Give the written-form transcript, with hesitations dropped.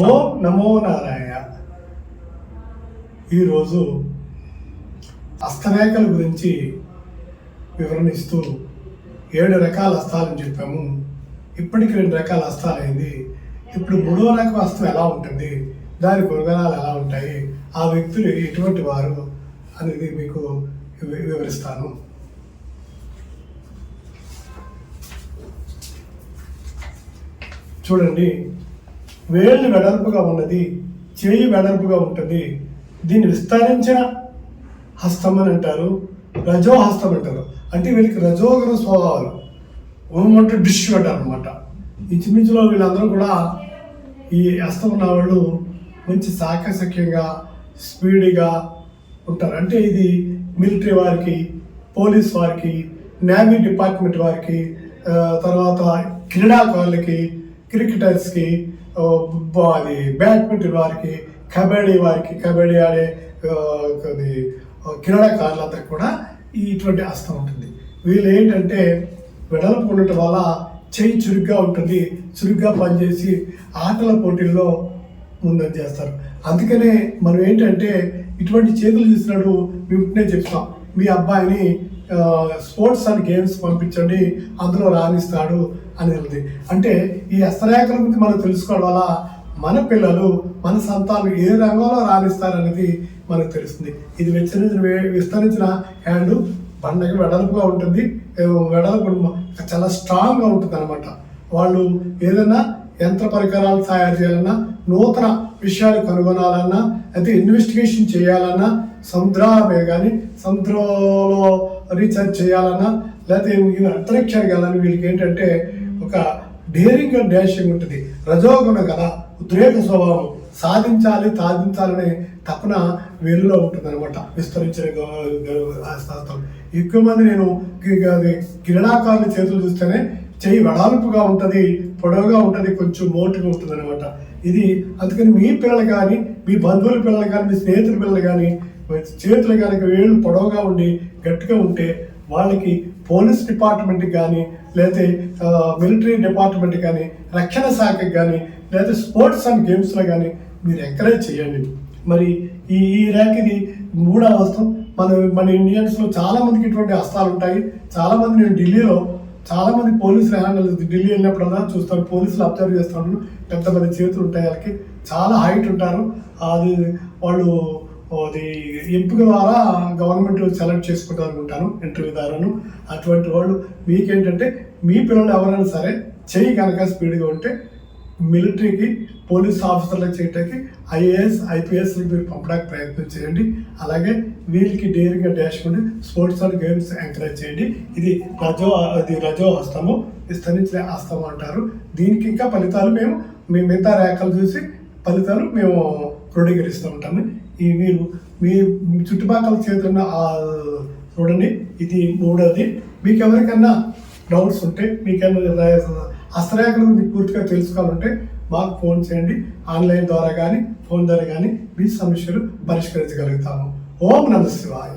ఓం నమో నారాయణ. ఈరోజు హస్తరేఖల గురించి వివరణ ఇస్తూ 7 రకాల హస్తాలని చెప్పాము. ఇప్పటికి 2 రకాల హస్తాలైంది. ఇప్పుడు 3వ రకం హస్తం ఎలా ఉంటుంది, దాని గుణగణాలు ఎలా ఉంటాయి, ఆ వ్యక్తులు ఎటువంటి వారు అనేది మీకు వివరిస్తాను. చూడండి, వేళ్ళు వెడల్పుగా ఉన్నది, చేయి వెడల్పుగా ఉంటుంది. దీన్ని విస్తరించిన హస్తం అని అంటారు, రజో హస్తం అంటారు. అంటే వీళ్ళకి రజోగుణ స్వభావాలు ఓమంటూ డిష్ అంటారు అనమాట. ఇంచుమించులో వీళ్ళందరూ కూడా ఈ హస్తం ఉన్న వాళ్ళు మంచి సాకసక్యంగా స్పీడ్గా ఉంటారు. అంటే ఇది మిలిటరీ వారికి, పోలీస్ వారికి, నేవీ డిపార్ట్మెంట్ వారికి, తర్వాత క్రీడాకారులకి, క్రికెటర్స్కి, అది బ్యాడ్మింటన్ వారికి, కబడ్డీ వారికి, కబడ్డీ ఆడే క్రీడాకారులందరికీ కూడా ఇటువంటి హస్తం ఉంటుంది. వీళ్ళు ఏంటంటే వెడల్పు ఉండటం వల్ల చెయ్యి చురుగ్గా ఉంటుంది, చురుగ్గా పనిచేసి ఆటల పోటీల్లో ముందంజ చేస్తారు. అందుకనే మనం ఏంటంటే ఇటువంటి చేతులు చూసినాడు మేము చెప్తాం, మీ అబ్బాయిని స్పోర్ట్స్ అండ్ గేమ్స్ పంపించండి, అందులో రాణిస్తాడు అనేది. అంటే ఈ హస్తరేఖల గురించి మనం తెలుసుకోవడం వల్ల మన పిల్లలు, మన సంతానం ఏ రంగంలో రాణిస్తారనేది మనకు తెలుస్తుంది. ఇది విస్తరించిన హ్యాండ్ బండకి వెడల్పుగా ఉంటుంది, వెడల్పు చాలా స్ట్రాంగ్గా ఉంటుంది అనమాట. వాళ్ళు ఏదైనా యంత్ర పరికరాలు తయారు చేయాలన్నా, నూతన విషయాలు కనుగొనాలన్నా, అయితే ఇన్వెస్టిగేషన్ చేయాలన్నా, సముద్రమే కానీ సముద్రంలో రీసెర్చ్ చేయాలన్నా, లేకపోతే అంతరిక్షానికి వెళ్ళాలని వీళ్ళకి ఏంటంటే ఒక డేరింగ్ అండ్ డాషింగ్ ఉంటుంది. రజోగుణం కదా, ఉద్రేక స్వభావం, సాధించాలనే తపన వీళ్ళలో ఉంటుంది అనమాట. విస్తరించిన శాస్త్రం ఎక్కువ మంది నేను క్రీడాకారుల చేతులు చూస్తేనే చెయ్యి వెడల్పుగా ఉంటుంది, పొడవుగా ఉంటుంది, కొంచెం మోటుగా ఉంటుంది అనమాట. ఇది అందుకని మీ పిల్లలు కానీ, మీ బంధువుల పిల్లలు కానీ, మీ స్నేహితుల పిల్లలు కానీ చేతులు కనుక వేళ్ళు పొడవుగా ఉండి గట్టిగా ఉంటే వాళ్ళకి పోలీస్ డిపార్ట్మెంట్కి కానీ, లేకపోతే మిలిటరీ డిపార్ట్మెంట్ కానీ, రక్షణ శాఖకి కానీ, లేకపోతే స్పోర్ట్స్ అండ్ గేమ్స్లో కానీ మీరు ఎంకరేజ్ చేయండి. మరి ఈ ర్యాంక్ ఇది 3వ హస్తం. మన ఇండియన్స్లో చాలామందికి ఇటువంటి హస్తాలు ఉంటాయి. చాలామంది నేను ఢిల్లీలో చాలామంది పోలీసులు హ్యాండిల్ ఢిల్లీ వెళ్ళినప్పుడల్లా చూస్తాను, పోలీసులు అబ్జర్వ్ చేస్తాను, పెద్ద పెద్ద చేతులు ఉంటాయి, వాళ్ళకి చాలా హైట్ ఉంటారు. అది వాళ్ళు అది ఎంపిక ద్వారా గవర్నమెంట్ సెలెక్ట్ చేసుకుంటారు అనుకుంటాను, ఇంటర్వ్యూ ద్వారాను. అటువంటి వాళ్ళు మీకేంటంటే మీ పిల్లలు ఎవరైనా సరే చెయ్యి కనుక స్పీడ్గా ఉంటే మిలిటరీకి, పోలీస్ ఆఫీసర్లకు చేయడానికి ఐఏఎస్, ఐపీఎస్ మీరు పంపడానికి ప్రయత్నం చేయండి. అలాగే వీళ్ళకి డేరింగ్గా డాష్ ఉండి స్పోర్ట్స్ అండ్ గేమ్స్ ఎంకరేజ్ చేయండి. ఇది రజో హస్తము, విస్తరించిన హస్తము అంటారు. దీనికి ఇంకా ఫలితాలు మేము మిగతా రేఖలు చూసి ఫలితాలు మేము క్రోడీకరిస్తూ ఉంటాము. మీరు మీ చుట్టుపక్కల చేతున్న చూడండి, ఇది 3వది. మీకు ఎవరికైనా డౌట్స్ ఉంటే, మీకైనా హస్తరేఖల గురించి పూర్తిగా తెలుసుకోవాలంటే మాకు ఫోన్ చేయండి. ఆన్లైన్ ద్వారా కానీ, ఫోన్ ద్వారా కానీ మీ సమస్యలు పరిష్కరించగలుగుతాము. ఓం నమః శివాయ.